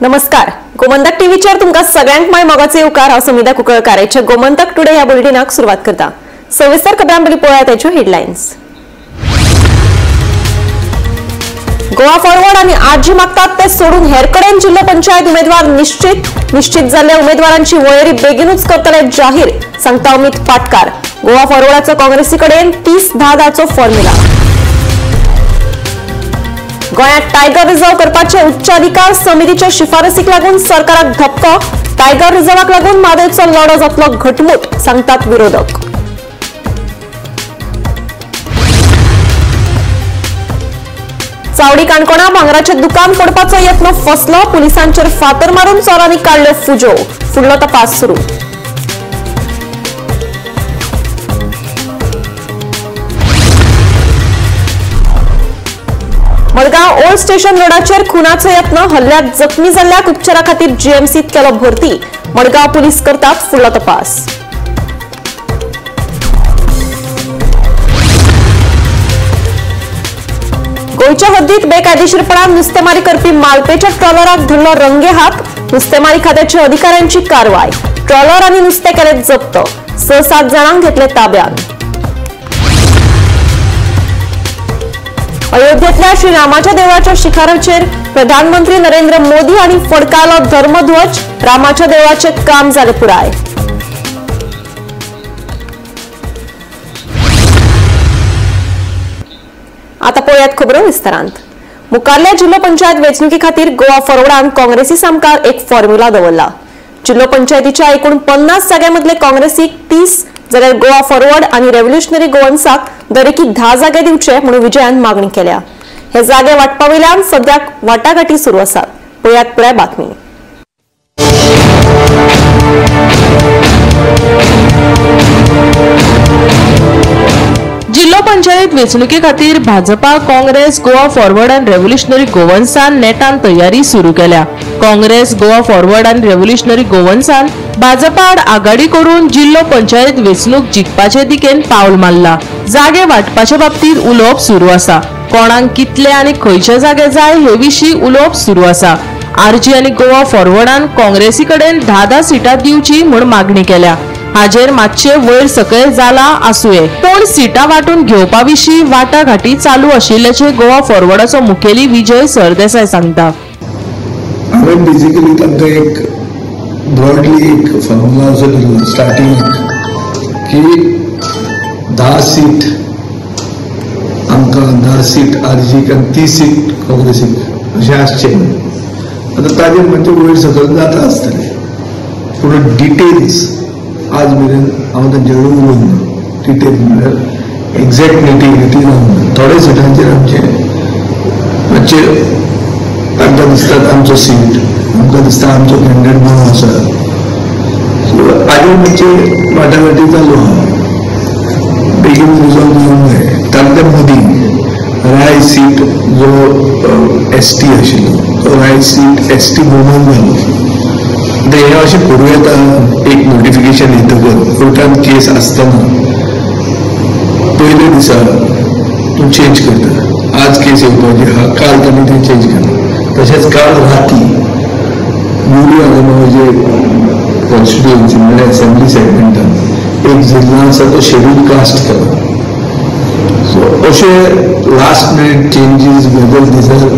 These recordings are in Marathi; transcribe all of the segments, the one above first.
नमस्कार. गोमंतक टीव्हीचेर तुमकां सगळ्यांक माय मोगाचे उपकार. हांव सुमिता कुंकळकाराचे गोमंतक टुडे ह्या बुलेटिनाक सुरवात करता. सविस्तर खबरां पयलीं पळोवया ताच्यो हेडलायन्स. गोवा फॉरवर्ड आनी आरजी मागतात ते सोडून हेर कडेन जिल्लो पंचायत उमेदवार निश्चित जाल्ल्या उमेदवारांची वळेरी बेगीनूच करतले जाहीर, सांगता अमित पाटकार. गोवा फॉरवर्डाचो काँग्रेसी कडेन 30-10-10 फॉर्म्युला. गोंयांत टायगर रिझर्व करपाचे उच्चाधिकार समितीच्या शिफारसीक लागून सरकाराक धपको. टायगर रिझर्वाक लागून म्हादयचो लढो जातलो घटमूट, सांगतात विरोधक. चावडी काणकोणा भांगराचे दुकान फोडपाचो यत्न फसलो. पुलिसांचेर फातर मारून चोरांनी काढलो फुजो. फुडलो तपास सुरू. मडगांव ओल्ड स्टेशन रोडाचेर खुनाचो यत्न. हल्ल्यात जखमी जाल्ल्याक उपचारा खातीर जीएमसीत केलो भरती. मडगांव पुलीस करतात फुडलो तपास. गोंयच्या हद्दीत बेकायदेशीरपणान नुस्तेमारी करपी मालपेच्या ट्रॉलराक धरलो रंगे हात. नुस्तेमारी खात्याच्या अधिकाऱ्यांची कारवाय. ट्रॉलर आनी नुस्तें केले जप्त. 6-7 जाणांक घेतले ताब्यात. अयोध्येतल्या श्रीरामाच्या देवळाच्या शिखराचेर प्रधानमंत्री नरेंद्र मोदी हांणी फडकायलो धर्मध्वज. रामाच्या देवळाचे काम जाले पुराय. आता पळयात खबरो विस्तारांत. मुखारल्या जिल्लो पंचायत वेंचणुके खातीर गोवा फॉरवर्डान काँग्रेसी सामकार एक फॉर्म्युला दवरला. जिल्लो पंचायतीच्या एकूण 50 जाग्यांमदले काँग्रेसीक 30 जाल्यार गोवा फॉरवर्ड आनी रेव्होल्युशनरी गोवन्साक दरेकी 10 जागे दिवचे म्हणून विजयान मागणी केल्या. हे जागे वाटपा वयल्यान सद्याक वाटाघाटी सुरू आसात. पळयात पुराय बातमी. जिल्लो पंचायत वेंचणुके खातीर भाजपा, काँग्रेस, गोवा फॉरवर्ड आनी रेव्होल्युशनरी गोवन्सान नेटान तयारी सुरू केल्या. काँग्रेस, गोवा फॉरवर्ड आनी रेव्होल्युशनरी गोवन्सान भाजपा आड आघाडी करून जिल्लो पंचायत वेंचणूक जिखपाचे दिकेन पावल मारला. जागे वाटपाच्या बाबतीत उलोवप सुरू आसा. कोणाक कितले आनी खंयचे जागे जाय हे विशीं उलोवप सुरू आसा. आरजी आनी गोवा फॉरवर्डान काँग्रेसी कडेन 10-10 सिटां दिवची म्हूण मागणी केल्या. हाजेर मातशे वयर सकयल जाला आसुये, पूण सिटां वांटून घेवपा विशीं वाटाघाटी चालू आशिल्ल्याचे गोवा फॉरवर्डाचो मुखेली विजय सरदेसाय सांगता. हांवें बेसिकली तांकां एक ब्रॉडली एक फॉर्म्युला असो दिलो स्टार्टिंग की 10 सीट आमकां 10 सीट आरजीक आनी 30 सीट काँग्रेसीक अशें आसचें. आतां ताजेर म्हणजे वयर सकयल जाता आसतलें, पूण डिटेल्स आज मेरेन हांव तांचे कडेन उलोवंक ना. डिटेल्स म्हणल्यार एक्झॅक्ट नेटिविटी ना. थोड्या सिटांचेर आमचे मातशे तांकां दिसता आमचो सीट, आमकां दिसता आमचो कॅन्डिडेट बरो आसा. सो हाजेर मातशे वाटाघाटी चालू आहा. बेगीन रिजॉल्व जावंक जाय. तांच्या मदीं राय सीट जो ST आशिल्लो तो राय सीट ST भोवमान जालो. हे अशें करूं येता. एक नोटिफिकेशन येतकच कोर्टान केस आसतना पयल्या दिसा तूं चेंज करता. आज केस येवपाची आहा, काल ताणें तें चेंज केलें. तशेंच काल राती न्यूली हांगा कॉन्स्टिट्युएन्सी म्हणजे असेंब्ली सेगमेंटान एक जिल्लो आसा तो शेड्यूल कास्ट केला. सो अशे last minute changes whether these are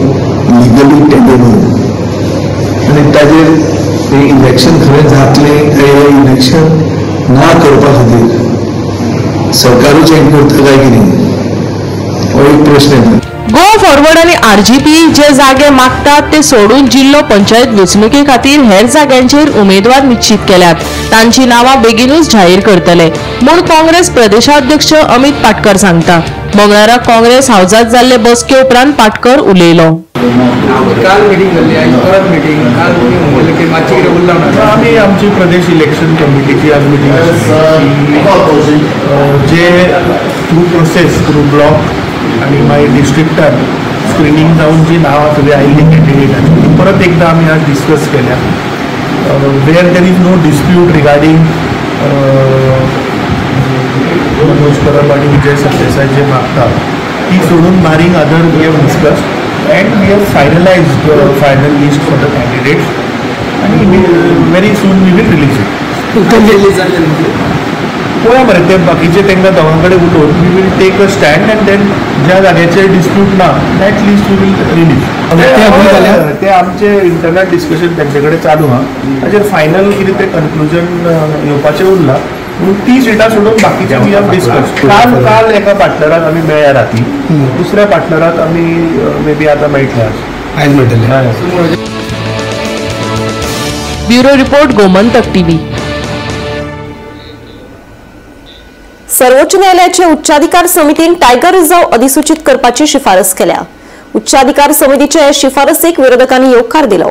legally tenable आनी ताजेर इलेक्शन खरें जातलें काय हे इलेक्शन ना करपा खातीर सरकारूच चेंज करता काय कितें हो एक प्रश्न येता. गोवा फॉरवर्ड आनी आरजीपी जे जागे मागतात ते सोडून जिल्लो पंचायत वेंचणुके खातीर हेर जाग्यांचेर उमेदवार निश्चित केल्यात. तांची नांवां बेगीनूच जाहीर करतले म्हूण काँग्रेस प्रदेशाध्यक्ष अमित पाटकर सांगता. मंगळारा काँग्रेस हावजात जाल्ले बसके उपरांत पाटकर उलयलो. काल मिटींग जाल्ली, आयज परत मिटींग. काल मिटींग म्हणलें की मातशें कितें उरलां ना. आमी आमची प्रदेश इलेक्शन कमिटीची आज मिटींग जे थ्रू प्रोसेस थ्रू ब्लॉक आनी मागीर डिस्ट्रिक्टान स्क्रिनींग जावन जी नांवां सगळीं आयिल्ली कॅन्डिडेटांची ती परत एकदां आमी आज डिस्कस केल्या. Where there is no dispute regarding Manoj Parab आनी विजय सरदेसाय जे मागता ती सोडून बारीक other we have discussed and we have finalized final list for the candidates, and very soon we will release it. पळया मरे ते बाकीचे तांकां दोगां कडेन उलोवन we will take a stand and then ज्या जाग्याचेर डिस्प्यूट ना that list we will release. ते आमचे इंटरनल डिस्कशन तेंचे कडेन चालू आहा. ताचेर फायनल कितें तें कन्क्लुजन येवपाचें उरलां. म्हणून ती सिटां सोडून बाकीचे वी हॅव डिस्कस. काल एका पार्टनराक आमी मेळ्ळ्या राती, दुसऱ्या पार्टनराक आमी मे बी आतां मेळटले आयज मेळटले. Bureau report Gomantak TV. सर्वोच्च न्यायालयाचे उच्चाधिकार समितीन टायगर रिझर्व अधिसूचित करपाची शिफारस केल्या. उच्चाधिकार समितीच्या या शिफारसीक विरोधकांनी येवकार दिलो.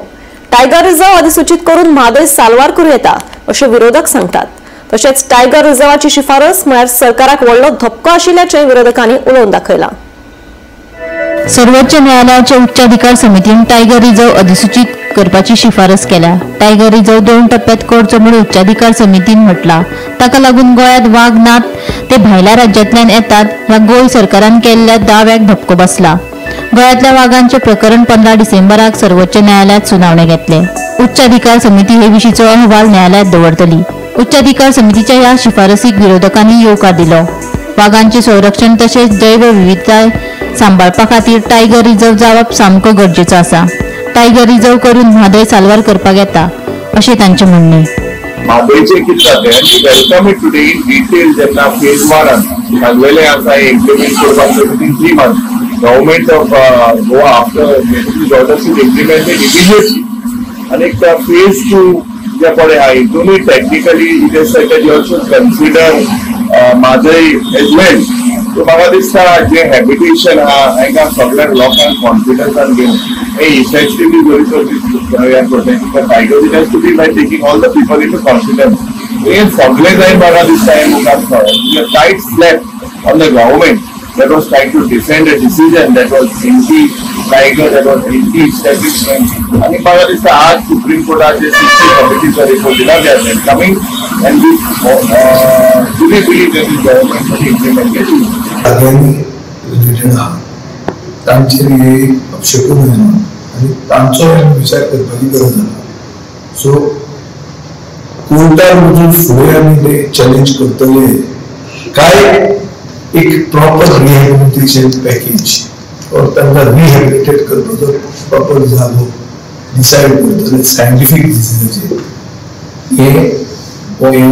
टायगर रिझर्व अधिसूचित करून म्हादय साल्वार करूं येता अशें विरोधक सांगतात. तशेंच टायगर रिझर्वाची शिफारस म्हळ्यार सरकाराक व्हडलो धपको आशिल्ल्याचें विरोधकांनी उलोवन दाखयलां. सर्वोच्च न्यायालयाच्या उच्चाधिकार समितीन टायगर रिझर्व अधिसूचित करपाची शिफारस केल्या. टायगर रिझर्व 2 टप्प्यात करचो म्हणून उच्चाधिकार समितीन म्हटला. ताका लागून गोंयांत वाघ नात ते भायल्या राज्यांतल्यान येतात ह्या गोंय सरकारान केल्ल्या दाव्याक धपको बसला. गोंयांतल्या वाघांचे प्रकरण 15 डिसेंबराक सर्वोच्च न्यायालयात सुनावणे घेतले. उच्चाधिकार समिती हे विशींचो अहवाल न्यायालयात दवरतली. उच्चाधिकार समितीच्या ह्या शिफारसीक विरोधकांनी येवकार दिलो. वाघांचे संरक्षण तशेंच जैवविविधताय सांबाळपा खातीर टायगर रिझर्व जावप सामको गरजेचो आसा. टायगर रिझर्व करून म्हादय साल्वार करपाक येता अशें तांचें म्हणणें. म्हादयचें कितें जालें आनी welcome it today in detail जेन्ना फेज 1 सांगलेलें आसा इम्प्लिमेंट करपाक विथीन 3 months government of Goa after orders is implemented immediately. आनी फेज 2 जे पळय आहा हितूनय technically it is set that you should consider Mhadei as well. So म्हाका दिसता जे हॅबिटेशन आहा हाका सगळ्या लोकांक कॉन्फिडन्सान घेवन हे effectively protect tiger it has to be by taking all the people in confidence. हे सगळे जाय म्हाका दिसता हे मुखार tight slap on the government that was trying to defend a decision that was anti-tiger, that was anti-establishment. आणि म्हाका दिसता आज सुप्रीम कोर्टाचे 60 कमिटीचा रिपोर्ट दिला जाता coming and we fully believe that the government will implement it. सगळ्यांनी रिलेटेड आहा तांचेर हे अपशकून जायना आनी तांचो विचार करपाची गरज आसा. सो कोर्टार वचून फुडें आमी ते चॅलेंज करतले काय एक प्रॉपर रिहॅबिलिटेशन पॅकेज और तांकां रिहॅबिलिटेट करपाचो प्रॉपर जागो डिसायड करतले सायंटिफीक डिसिजनाचेर. हे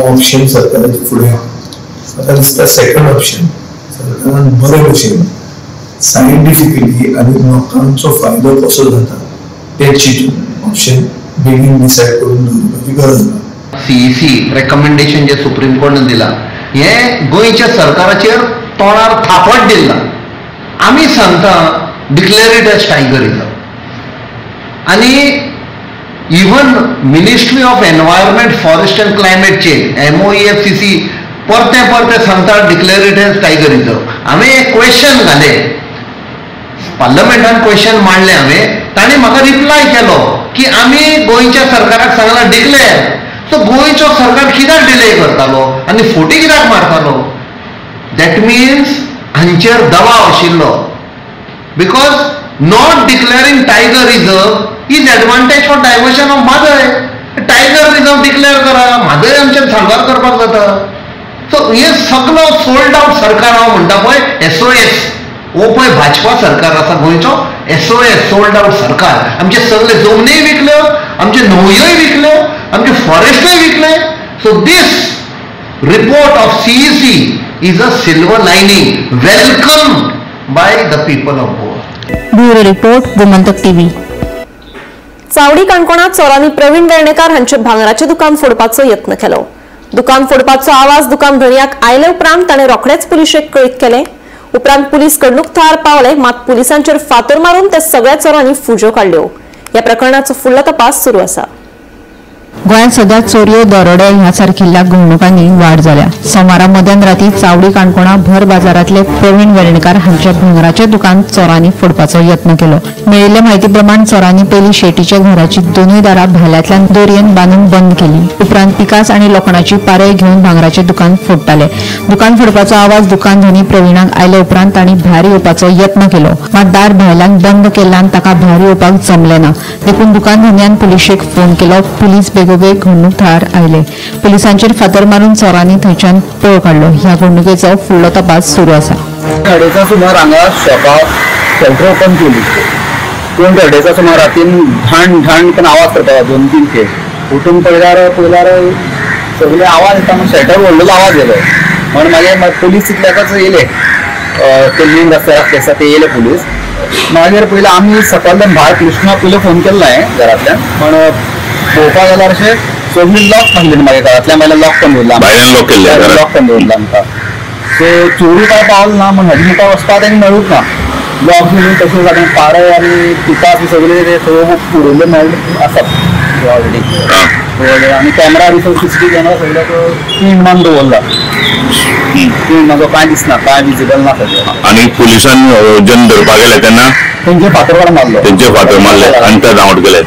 ऑप्शन सरकाराचे फुडें म्हाका दिसता सेकंड ऑप्शन सरकारान बरे भशेन सायंटिफिकली आनी लोकांचो फायदो कसो जाता ते चिंतून ऑप्शन बेगीन डिसायड करून दवरपाची गरज ना. सीईसी रेकमेंडेशन जे सुप्रीम कोर्टान दिला हे गोंयच्या सरकाराचेर तोंडार थापट दिला. आमी सांगता declare it as tiger reserve आनी even ministry of environment forest and climate change MOEFCC परते सांगता declare it as tiger reserve. हांवें एक क्वेश्चन घाले पार्लमेंटान क्वेश्चन मांडले हांवें ताणें म्हाका रिप्लाय केलो की आमी गोंयच्या सरकाराक सांगला डिक्लेअर. सो गोंयचो सरकार कित्याक डिले करतालो आनी फोटी कित्याक मारतालो. दॅट मिन्स हांचेर दबाव आशिल्लो because not declaring tiger reserve is advantage for diversion of Mhadei. Tiger reserve declare करा म्हादय आमचेर साल्वार करपाक जाता. सो हे सगळो सोल्ड आउट सरकार हांव म्हणटा पळय SOS हो पळय भाजपा सरकार आसा गोंयचो SOS सोल्ड आउट सरकार. आमचे सगळे जमनीय विकल्यो आमचे न्हंयोय विकल्यो आमचे फॉरेस्टूय विकले. So this report of CEC is a silver lining welcomed by the people of Goa. Bureau report Gomantak TV. Chavdi काणकोणात चोरांनी प्रवीण वेर्णेकार हांचे भांगराचे दुकान फोडपाचो यत्न केलो. दुकान फोडपाचो आवाज दुकान धनियाक आयले उपरांत ताणें रोखडेच पुलिशेक कळीत केले. उपरांत पुलीस कडणूक थळार पावले मात पुलिसांचेर फातर मारून ते सगळ्या चोरांनी फुजो काडल्यो. ह्या प्रकरणाचो फुडलो तपास सुरू आसा. गोंयांत सध्या चोरयो दरोडे ह्या सारकिल्ल्या घडणुकांनी वाड जाल्या. सोमारा मध्यान राती चावडी काणकोणा भर बाजारांतले प्रवीण वेर्णेकार हांचे भांगराचें दुकान चोरांनी फोडपाचो यत्न केलो. मेळिल्ले म्हायती प्रमाण चोरांनी पयलीं शेटीच्या घराची दोनूय दारां भायल्यांतल्यान दोरयेन बांदून बंद केली. उपरांत पिकास आनी लोखंडाची पारय घेवन भांगराचें दुकान फोडटाले. दुकान फोडपाचो आवाज दुकान धनी प्रवीणाक आयले उपरांत तांणी भायर येवपाचो यत्न केलो, मात दार भायल्यान बंद केल्ल्यान ताका भायर येवपाक जमलें ना. देखून दुकान धन्यान पुलिशेक फोन केलो. पुलीस बेगोबेग घडणूक थळार आयले. पुलिसांचेर फातर मारून चोरांनी थंयच्यान पळ काडलो. ह्या घडणुकेचो फुडलो तपास सुरू आसा. अडेचा सुमार हांगा शॉपाक शटर ओपन केली. 2:30 सुमार रातीन ढाण ढाण करून आवाज करता 2-3 खेप. उठून पळयल्यार सगळे आवाज येता. शटर व्हडलो आवाज येलो म्हणून मागीर पुलीस तितल्याकच येयले. ते मेन रस्त्यार आसा ते येयले पुलीस. मागीर पयलीं आमी सकाळच्यान भायर कृष्णा पयलीं फोन केल्लो हांवें घरांतल्यान, पण पळोवपाक गेल्यार अशें सगळीं लॉक करून दिलें. मागीर घरांतल्यान मागीर लॉक करून दवरला, लॉक करून दवरला आमकां. सो चोरी काय पावल ना, म्हण हाजे मुखार वचपाक तेंका मेळूंक ना. लॉक बी तशें जालें. पारय आनी पिकास बी सगळे सगळें उडयल्ले मेळ्ळे आसात ऑलरेडी. आनी कॅमेरा बी CCTV कॅमेरा सगळ्याक तीन मान दवरला. तीन म्हाका कांय दिसना, कांय विजिबल ना सगळें. आणि पुलिसान जन धरपाक गेले तेन्ना तेंचे फातर मारलो. तेंचे फातर मारले आनी ते धांवत गेले.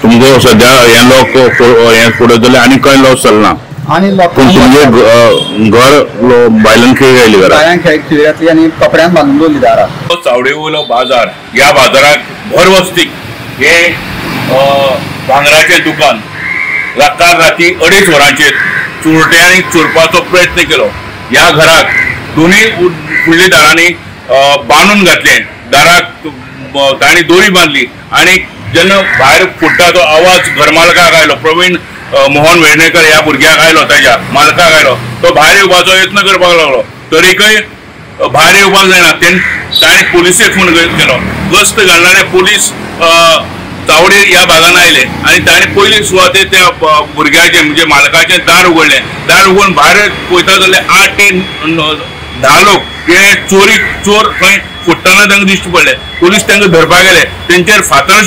तुमकां सद्या हे लॉक हे फोडत जाल्यार आनी खंय लॉस जालें ना. आणि तुमचे घर बायलांक खेळ गायली बायलांक खेळ घातली आनी कपड्यान बांदून दवरली दारां. चावडे वयलो बाजार, ह्या बाजाराक भर वस्तीक हे भांगराचें दुकान राती 2:30 वरांचेर चोरट्यांनी चोरपाचो प्रयत्न केलो. ह्या घराक दोनूय फुडल्या दारांनी बांदून घातले. दाराक तांणी दोरी बांदली आनी जेन्ना भायर फुट्टा तो आवाज घरमालकाक आयलो. प्रवीण मोहन वेर्णेकर ह्या भुरग्याक आयलो, ताच्या मालकाक आयलो. तो भायर येवपाचो यत्न करपाक लागलो, तरीकय भायर येवपाक जायना. ताणें पुलिसेक फोन केलो. गस्त घालणारे पुलीस चावडे ह्या भागान आयले आनी ताणें पयली सुवातेर त्या भुरग्याचें म्हणजे मालकाचें दार उगडलें. दार उगडून भायर पळयता जाल्यार 8 ते 10 लोक हे चोर खंय फुट्टना तांकां दिश्टी पडले. पुलीस तांकां धरपाक गेले. तेंचेर फातर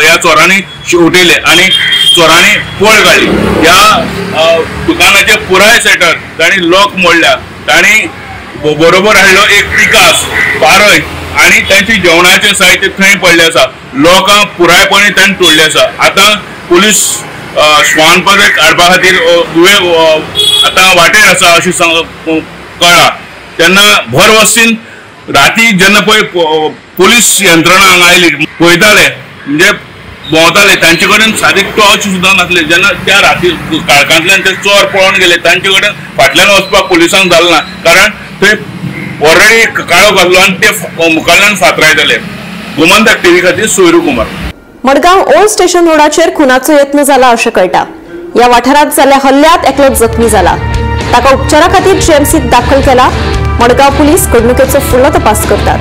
ह्या चोरांनी शेवटयले आनी चोरांनी पळ काडली. ह्या दुकानाचे पुराय सेटर तांणी लॉक मोडल्या. तांणी बरोबर हाडलो एक पिकास, पारय आनी तांचे जेवणाचें साहित्य थंय पडलें आसा. लोकां पुरायपणी तांणी तोडले आसा. आतां पुलीस श्वानपद काडपा खातीर आतां वाटेर आसा अशें कळ्ळां. तेन्ना भर वस्तीन राती जेन्ना पळय पुलीस यंत्रणा हांगा आयली पळयताले म्हणजे भोंवताले, तांचे कडेन सादी टॉर्च सुद्दां नासले. जेन्ना त्या राती काळखांतल्यान ते चोर पळोवन गेले, तांचे कडेन फाटल्यान वचपाक पुलिसांक जालें ना, कारण थंय ऑलरेडी काळोख आसलो आनी ते मुखारल्यान फातरायताले. गोमंतक TV खातीर सोयरू कुमार. मडगांव ओल्ड स्टेशन रोडाचेर खुनाचो यत्न जाला अशें कळटा. ह्या वाठारांत जाल्ल्या हल्ल्यात एकलो जखमी जाला. ताका उपचारा खातीर GMCत दाखल केला. मडगांव पुलीस घडणुकेचो फुडलो तपास करतात.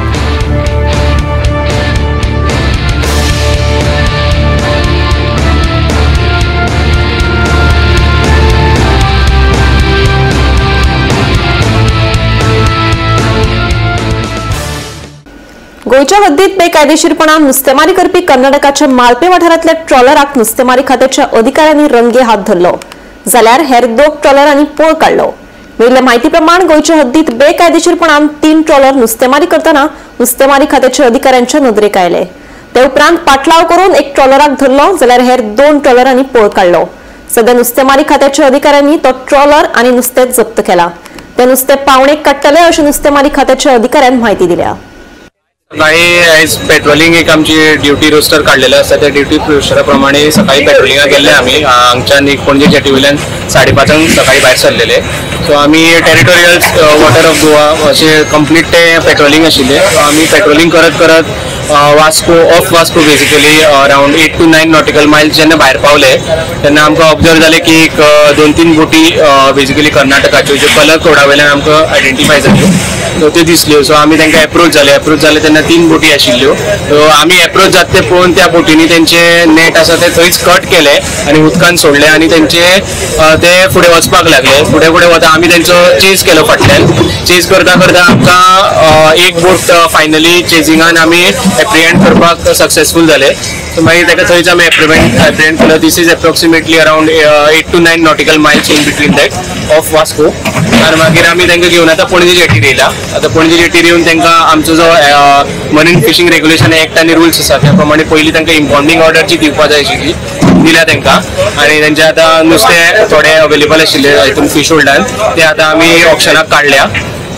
गोयच्या हद्दीत बेकायदेशीरपणान नुस्तेमारी करपी कर्नाटकाच्या मालपे वाठारांतल्या ट्रॉलराक नुस्तेमारी खात्याच्या अधिकाऱ्यांनी रंगे हात धरलो, जाल्यार हेर 2 ट्रॉलरांनी पळ काडलो. मेळिल्ल्या म्हायती प्रमाण गोयच्या हद्दीत बेकायदेशीरपणान 3 ट्रॉलर नुस्तेमारी करतना नुस्तेमारी खात्याच्या अधिकाऱ्यांच्या नदरेक आयले. ते उपरांत पाटलाव करून एक ट्रॉलराक धरलो, जाल्यार हेर 2 ट्रॉलरांनी पळ काडलो. सध्या नुस्तेमारी खात्याच्या अधिकाऱ्यांनी तो ट्रॉलर आनी नुस्तें जप्त केला. ते नुस्तें पावणेक काडटले अशें नुस्तेमारी खात्याच्या अधिकाऱ्यान म्हायती दिल्या. सकाळी आयज पेट्रोलिंग एक आमची ड्युटी रोस्टर काढलेलो आसा. त्या ड्युटी रोस्टरा प्रमाणे सकाळी पेट्रोलिंगाक गेल्ले आमी. हांगच्यान एक पणजे जेटीवयल्यान 5:30 सकाळी भायर सरलेले. सो आमी टेरिटोरियल वॉटर ऑफ गोवा अशें कंप्लीट ते पेट्रोलिंग आशिल्ले. आमी पेट्रोलिंग करत करत Vasco basically around 8 to 9 nautical Miles जेन्ना भायर पावले तेन्ना आमकां ऑब्जर्व जालें की एक 2-3 बोटी बेसिकली कर्नाटकाच्यो ज्यो कलर कोडा वयल्यान आमकां आयडेंटिफाय जाल्यो, सो त्यो दिसल्यो. सो आमी तांकां एप्रोच जाले तेन्ना 3 बोटी आशिल्ल्यो. सो आमी एप्रोच जाता ते पळोवन त्या बोटींनी तेंचे नेट आसा ते थंयच कट केले आनी उदकान सोडले आनी तेंचे ते फुडें वचपाक लागले. फुडें वता आमी तेंचो चेज केलो. फाटल्यान चेज करता आमकां एक बोट फायनली चेजिंगान आमी एप्रिहेंड करपाक सक्सेसफूल जाले. सो मागीर ताका थंयच आमी एप्रिहेंड केलो. This is approximately around 8 to 9 nautical miles in between that of Vasco. आनी मागीर आमी तांकां घेवन आतां पणजे जेटीर येयला. आतां पणजे जेटीर येवन तांकां आमचो जो मरीन फिशींग रेग्युलेशन एक्ट आनी रुल्स आसा त्या प्रमाणे पयलीं तांकां इम्पाउंडींग ऑर्डर जी दिवपा जाय आशिल्ली दिल्या तांकां. आनी तांचे आतां नुस्तें थोडे अवेलेबल आशिल्ले हितून फीश होल्डान ते आतां आमी ऑप्शनाक काडल्या.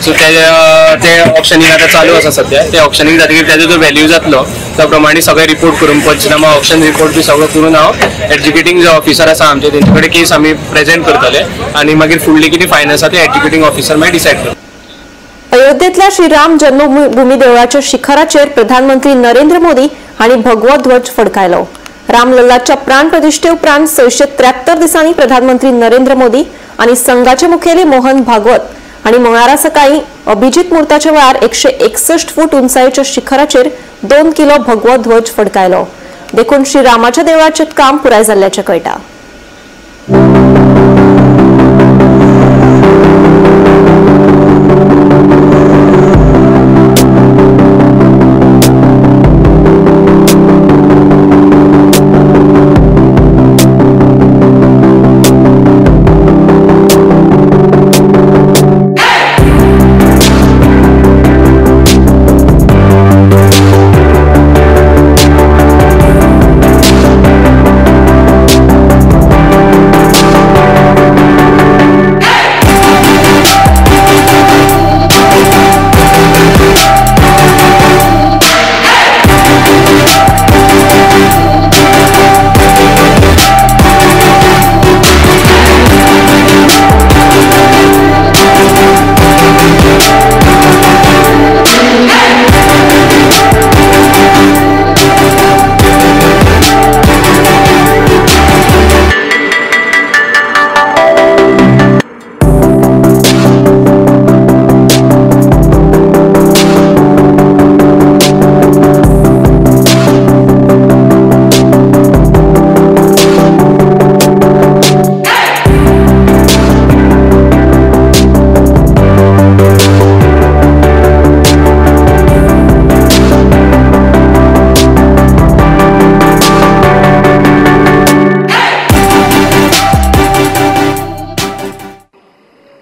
सो ते ऑप्शनींग आतां चालू आसा सध्या. ते ऑप्शनींग जातकीर ताजो जो व्हॅल्यू जातलो त्या प्रमाणे सगळे रिपोर्ट करून पंचनामा ऑप्शन रिपोर्ट बी सगळो करून हांव एग्जिक्युटींग जो ऑफिसर आसा आमचे तेंचे कडेन केस आमी प्रेझेंट करतले आनी मागीर फुडली कितें फायन आसा ते एग्जिक्युटींग ऑफिसर मागीर डिसायड करतले. अयोध्येतल्या श्रीराम जन्मभूमी देवळाच्या शिखराचेर प्रधानमंत्री नरेंद्र मोदी हांणी भगवो ध्वज फडकायलो. रामलल्लाच्या प्राण प्रतिष्ठे उपरांत 673 दिसांनी प्रधानमंत्री नरेंद्र मोदी आनी संघाचे मुखेली मोहन भागवत हांणी मंगळारा सकाळी अभिजीत मुहूर्ताच्या वेळार 161 फूट उंचायेच्या शिखराचेर 2 किलो भगवो ध्वज फडकायलो. देखून श्रीरामाच्या देवळाचें काम पुराय जाल्ल्याचें कळटा.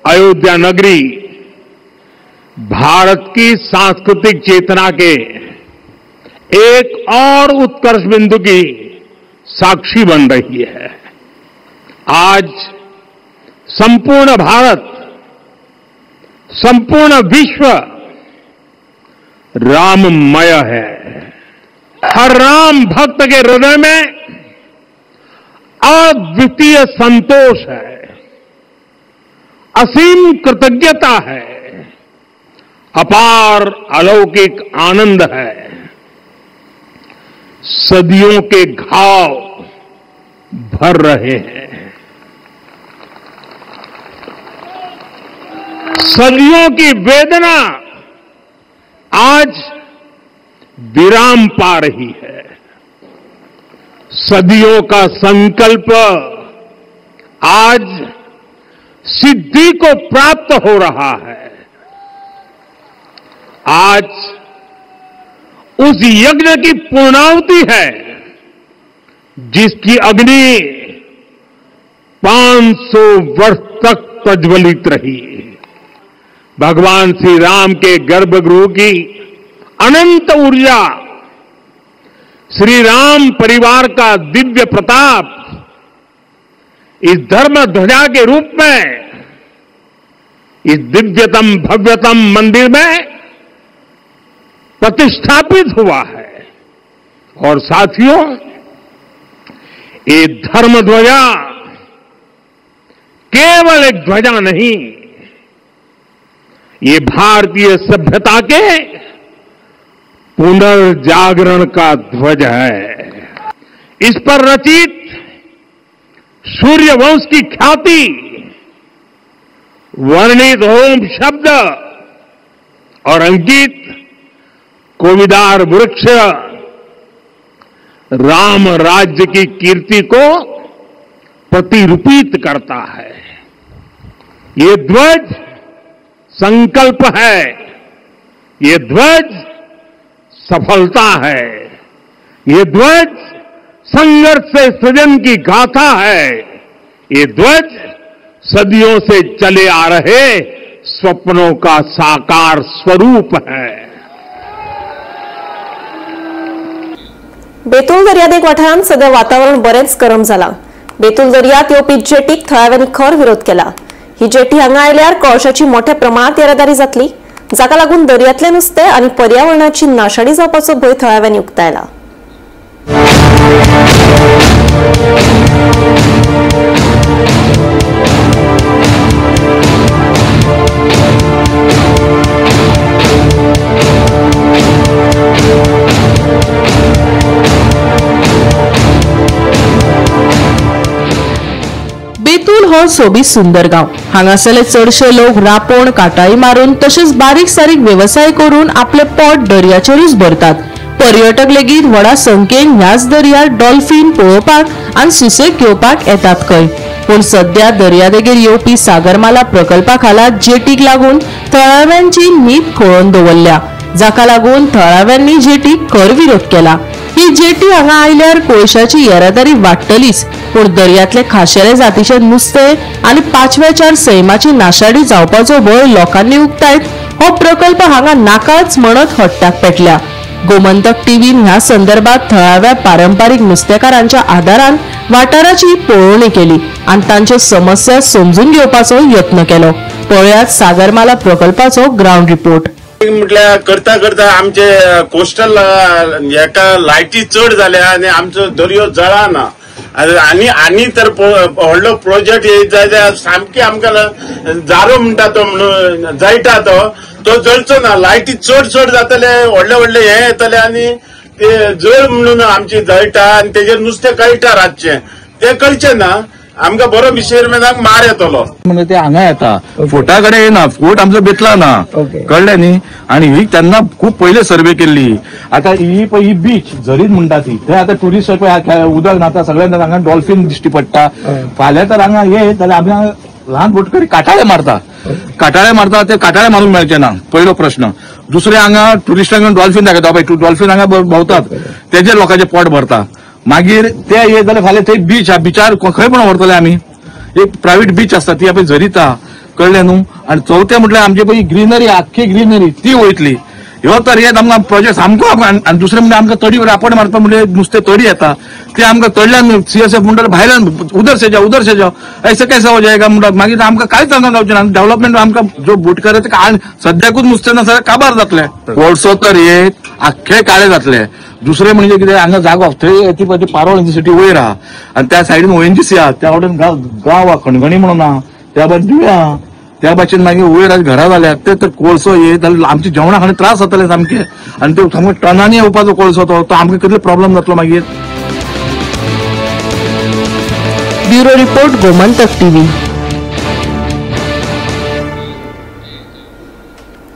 अयोध्या नगरी भारत की सांस्कृतिक चेतना के एक और उत्कर्ष बिंदु की साक्षी बन रही है. आज संपूर्ण भारत, संपूर्ण विश्व राममय है. हर राम भक्त के हृदय में अद्वितीय संतोष है, असीम कृतज्ञता है, अपार अलौकिक आनंद है. सदियों के घाव भर रहे हैं. सदियों की वेदना आज विराम पा रही है. सदियों का संकल्प आज सिद्धि को प्राप्त हो रहा है. आज उस यज्ञ की पूर्णाहुति है जिसकी अग्नि 500 वर्ष तक प्रज्वलित रही. भगवान श्री राम के गर्भगृह की अनंत ऊर्जा, श्री राम परिवार का दिव्य प्रताप इस धर्म ध्वजा के रूप में इस दिव्यतम भव्यतम मंदिर में प्रतिष्ठापित हुआ है. और साथियों, ये धर्म ध्वजा केवल एक ध्वजा नहीं, ये भारतीय सभ्यता के पुनर्जागरण का ध्वज है. इस पर रचित सूर्यवंश की ख्याति, वर्णित होम शब्द और अंकित कोविदार वृक्ष राम राज्य की कीर्ति को प्रतिरूपित करता है. ये ध्वज संकल्प है, ये ध्वज सफलता है। ये ध्वज संघर्ष से सृजन की गाथा है। ये ध्वज सदियों से चले आ रहे स्वप्नों का साकार स्वरूप है। बेतूल दर्यादेग वाठारांत सध्या वातावरण बरेच गरम जाला। बेतूल दर्यात येवपी जेटीक थळाव्यांनी खर विरोध केला। ही जेटी हांगा आयल्यार कोळशाची मोठ्या प्रमाणात येरादारी जातली, जाका लागून दर्यातले नुस्तें आनी पर्यावरणाची नाशाडी जावपाचो भंय थळाव्यांनी उक्तायला। बेतूल हो सोबीत सुंदर गाव। हांगासरले चडशे लोक रापण काटाळी मारून तसेच बारीक सारीक व्यवसाय करून आपले पोट दर्याचेरूच भरतात। पर्यटक लेगीत व्हडा संख्येन ह्याच दर्यार डॉल्फिन पळोवपाक आनी सुसेग घेवपाक येतात खंय। पूण सध्या दर्यादेगेर येवपी सागरमाला प्रकल्पा खाला जेटीक लागून थळाव्यांची न्हीद खोळून दवरल्या, जाका लागून थळाव्यांनी जेटीक खर विरोध केला। ही जेटी हांगा आयल्यार कोळशाची येरादारी वाडटलीच, पूण दर्यातले खाशेले जातीचे नुस्तें आनी 5व्या सैमाची नाशाडी जावपाचो भंय लोकांनी उक्तायत। हो प्रकल्प हांगा नाकाच म्हणत हट्टाक पेटल्या। गोमंतक टीव्हीन ह्या संदर्भात थळाव्या पारंपारीक नुस्तेकारांच्या आदारान वाठाराची पळोवणी केली आनी तांच्यो समस्या समजून घेवपाचो यत्न केलो। पळयात सागरमाला प्रकल्पाचो ग्राउंड रिपोर्ट। म्हटल्यार करता करता आमचे कोस्टल हेका लायटी चड जाल्या आनी आमचो दर्यो जळाना आनी तर व्हडलो प्रोजेक्ट येयत जाल्यार सामकी आमकां जारो म्हणटा तो म्हणून जळटा तो जळचो ना। लायटी चड जातले, व्हडले व्हडले हे येतले आनी ते जळ म्हणून आमची जळटा आनी तेजेर नुस्तें कळटा रातचें, ते कळचें ना। आमकां बरो फिशरमॅनाक मार येतलो म्हणजे ते हांगा येता, फोटा कडेन येना, फोट आमचो बेतला ना, कळ्ळें न्ही। आणि ही तेन्ना खूब पयले सर्वे केल्ली। आतां ही बीच झरीत म्हणटा ती, थंय आतां ट्युरिस्ट उदक नाता, सगळ्यांना हांगा डॉल्फिन दिश्टी पडटा। फाल्यां तर हांगा ये जाल्यार आमी ल्हान बोटकरी काटाळे मारता ते काटाळे मारूंक मेळचे ना, पयलो प्रश्न। दुसरे हांगा ट्युरिस्टांक डॉल्फिन दाखयता पळय, डॉल्फिन हांगा भोंवतात, तेजे लोकांचे पोट भरता। मागीर ते ये जाल्यार फाल्यां थंय बीच, ह्या बिचार खंय पण व्हरतले आमी, एक प्रायव्हेट बीच आसता ती आमी झरीता, कळ्ळें न्हू। आनी चवथें म्हटल्यार आमची पळय ग्रीनरी, आख्खी ग्रीनरी ती वयतली। ह्यो तर हे आमकां प्रोजेक्ट सामको। आनी दुसरें म्हणजे आमकां तडी रापण मारता म्हणजे नुस्तें तडी येता, ते आमकां तडल्यान CSF म्हणटा भायल्यान उधर से जाओ ऐसे कैसे हो जाएगा म्हणटात। मागीर आमकां कांयच जावंक जावचें ना। डेव्हलपमेंट आमकां जो बोटकार सद्याकूच नुस्तें ना जाल्यार काबार जातलें। कोळसो तर हे आख्खे काळे जातले। दुसरें म्हणजे कितें, हांगा जागो थंय ती पारोळ युनिव्हर्सिटी वयर आहा आनी त्या सायडीन ONGC आहा, त्या वाटेन गांव आहा खणगणी म्हणून आहा, त्या भाशेन दिवे आहा, त्या भाशेन मागीर वयर घरां जाल्यात। ते तर कोळसो ये जाल्यार आमची जेवणा खाणे त्रास जातले सामके, आनी ते सामको टनांनी येवपाचो कोळसो तो आमकां कितलो प्रॉब्लेम जातलो मागीर। Bureau report, Gomantak TV.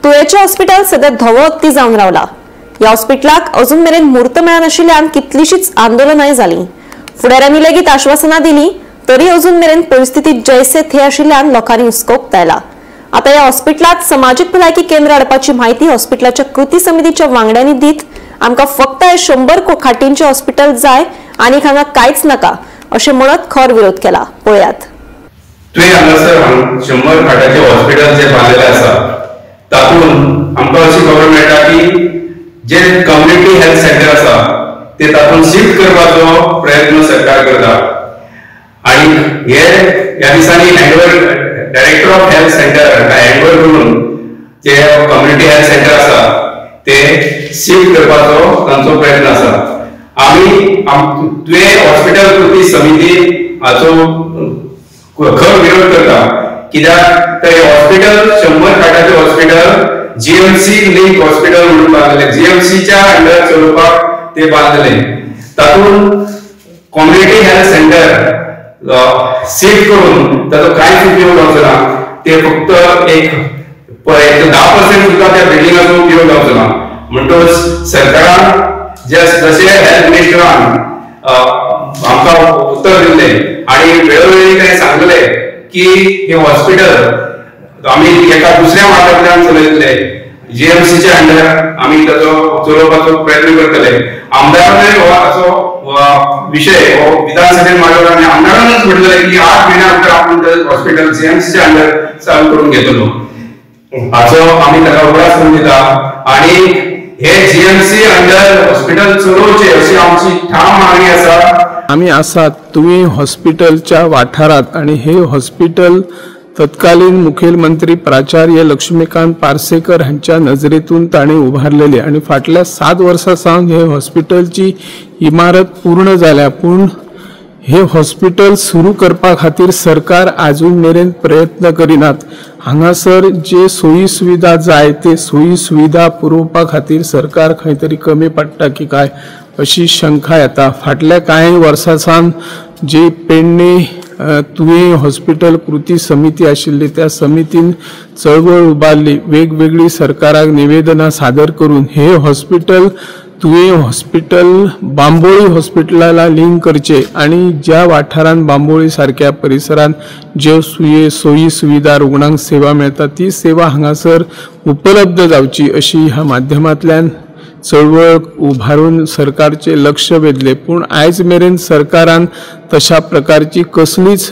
तुळेचे हॉस्पिटल सध्या धवो जावन रावला। ह्या हॉस्पिटलाक अजून मेरेन म्हूर्त मेळनाशिल्ल्यान कितलीशीच आंदोलनाय जाली। फुडाऱ्यांनी लेगीत आश्वासनां दिली, तरी अजून मेरेन परिस्थिती जैसे थे आशिल्ल्यान लोकांनी हुस्को उक्तायला। आता ह्या हॉस्पिटलात समाजीक भलायकी केंद्र हाडपाची म्हायती हॉस्पिटलाच्या कृती समितीच्या वांगड्यांनी दीत आमकां फक्त 100 खाटींचे हॉस्पिटल जाय आनी हांगा कांयच नाका अशें म्हणत खर विरोध केला। पळयात। तुवें हांगासर 100 खाटाचे हॉस्पिटल जे बांदलेले आसा तातूंत आमकां अशी खबर मेळटा की जे कम्युनिटी हेल्थ सेंटर आसा ते तातूंत शिफ्ट करपाचो प्रयत्न सरकार करता आणि हे ह्या दिसांनी director of health centre handover करून जे कम्युनिटी हेल्थ सेंटर आसा ते शिफ्ट करपाचो तांचो प्रयत्न आसा। आमी तुवें हॉस्पिटल कृती समिती हाचो खर विरोध करता, कित्याक ते हॉस्पिटल 100 खाटाचे हॉस्पिटल GMC लिंक हॉस्पिटल म्हणून बांदले, GMCच्या अंडर चलोवपाक ते बांदले। तातूंत कम्युनिटी हेल्थ सेंटर शिफ्ट करून ताचो कांयच उपयोग जावचो ना। ते फक्त एक 10% सुद्धा त्या बिल्डिंगाचो उपयोग जावचो ना। म्हणटच सरकारान जशें हेल्थ मिनिस्टरान आमकां उत्तर दिल्ले आणि वेळोवेळी ताणें सांगलें की हे हॉस्पिटल आमी एका दुसऱ्या वाठारांतल्यान चलयतले, जीएमसीच्या अंडर आम्ही ताचो चलोवपाचो प्रयत्न करतले. आमदारांनी हो हाचो विषय हो विधानसभेत मांडलो आनी आमदारांनीच म्हटलें की 8 महिन्या नंतर आपण हॉस्पिटल जीएमसीच्या अंडर चालू करून घेतलो. हाचो आम्ही ताका उगडास करून दिता आणि हे जीएमसी अंडर हॉस्पिटल चलोवचे अशी आमची ठाम मागणी आसा. आम्ही आसात तुवें हॉस्पिटलच्या वाठारात आणि हे हॉस्पिटल तत्कालीन मुखेलमंत्री प्राचार्य लक्ष्मीकांत पार्सेकर हांच्या नजरेतून ताणें उभारलेले आणि फाटल्या 7 वर्सां सावन हे हॉस्पिटलची इमारत पूर्ण जाल्या. पूण हे हॉस्पिटल सुरू करपा खातीर सरकार आजून मेरेन प्रयत्न करिनात. हांगासर जे सोयी सुविधा जाय ते सोयी सुविधा पुरवपा खातीर सरकार खंय तरी कमी पडटा की काय अशी शंका येता. फाटल्या कांय वर्सां सावन जे पेडणे तुवें हॉस्पिटल कृती समिती आशिल्ली त्या समितीन चळवळ उबारली. वेगवेगळी सरकाराक निवेदनां सादर करून हे हॉस्पिटल तुवें हॉस्पिटल बांबोळी हॉस्पिटलाला लिंक करचे आणि ज्या वाठारांत बांबोळी सारख्या परिसरांत ज्यो सोयी सुविधा रुग्णांक सेवा मेळटा ती सेवा हांगासर उपलब्ध जावची अशी ह्या माध्यमांतल्यान चळवळ उभारून सरकारचे लक्ष वेधले. पूण आयज मेरेन सरकारान तशा प्रकारची कसलीच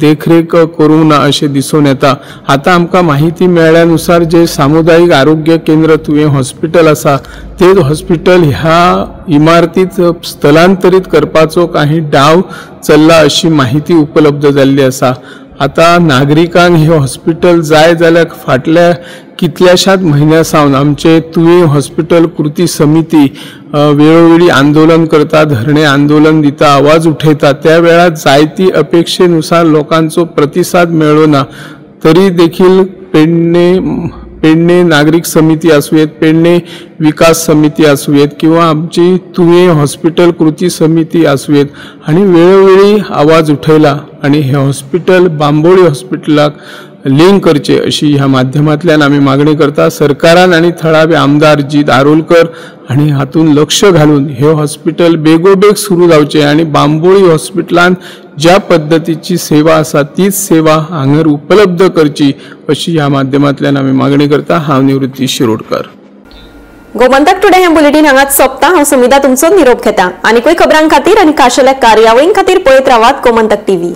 देखरेख करूंक ना अशें दिसून येता. आतां आमकां माहिती मेळ्ळ्यानुसार जे सामुदायिक आरोग्य केंद्र तुवें हॉस्पिटल आसा तेच हॉस्पिटल ह्या इमारतीत स्थलांतरीत करपाचो काही डाव चल्ला अशी माहिती उपलब्ध जाल्ली आसा. आता नागरिकांक हे हॉस्पिटल जाय जाल्यार फाटल्या कितल्याशाच म्हयन्या सावन आमचे तुवें हॉस्पिटल कृती समिती वेळोवेळी आंदोलन करता, धरणे आंदोलन दिता, आवाज उठयता. त्या वेळार जायती अपेक्षेनुसार लोकांचो प्रतिसाद मेळ्ळो ना. तरी देखील पेडणे नागरिक समिती आसूं, पेडणे विकास समिती आसूं किंवा आमची तुवें हॉस्पिटल कृती समिती आसूं हांणी वेळोवेळी आवाज उठयला आणि हे हॉस्पिटल बांबोळी हॉस्पिटलाक लिंक करचे अशी ह्या माध्यमांतल्यान आमी मागणी करता. सरकारान आणि थळावे आमदार जीत आरोलकर हांणी हातून लक्ष घालून हे हॉस्पिटल बेगोबेग सुरू जावचे आणि बांबोळी हॉस्पिटलान ज्या पद्धतीची सेवा आसा तीच सेवा हांगर उपलब्ध करची अशी ह्या माध्यमांतल्यान आमी मागणी करता. हांव निवृत्ती शिरोडकर. गोमंतक टुडे हे बुलेटिन हांगाच सोंपता. हांव सुमिता तुमचो निरोप घेता. आनीकूय खबरां खातीर आनी खाशेल्या कार्यावळीं खातीर पळयत रावात गोमंतक टीव्ही.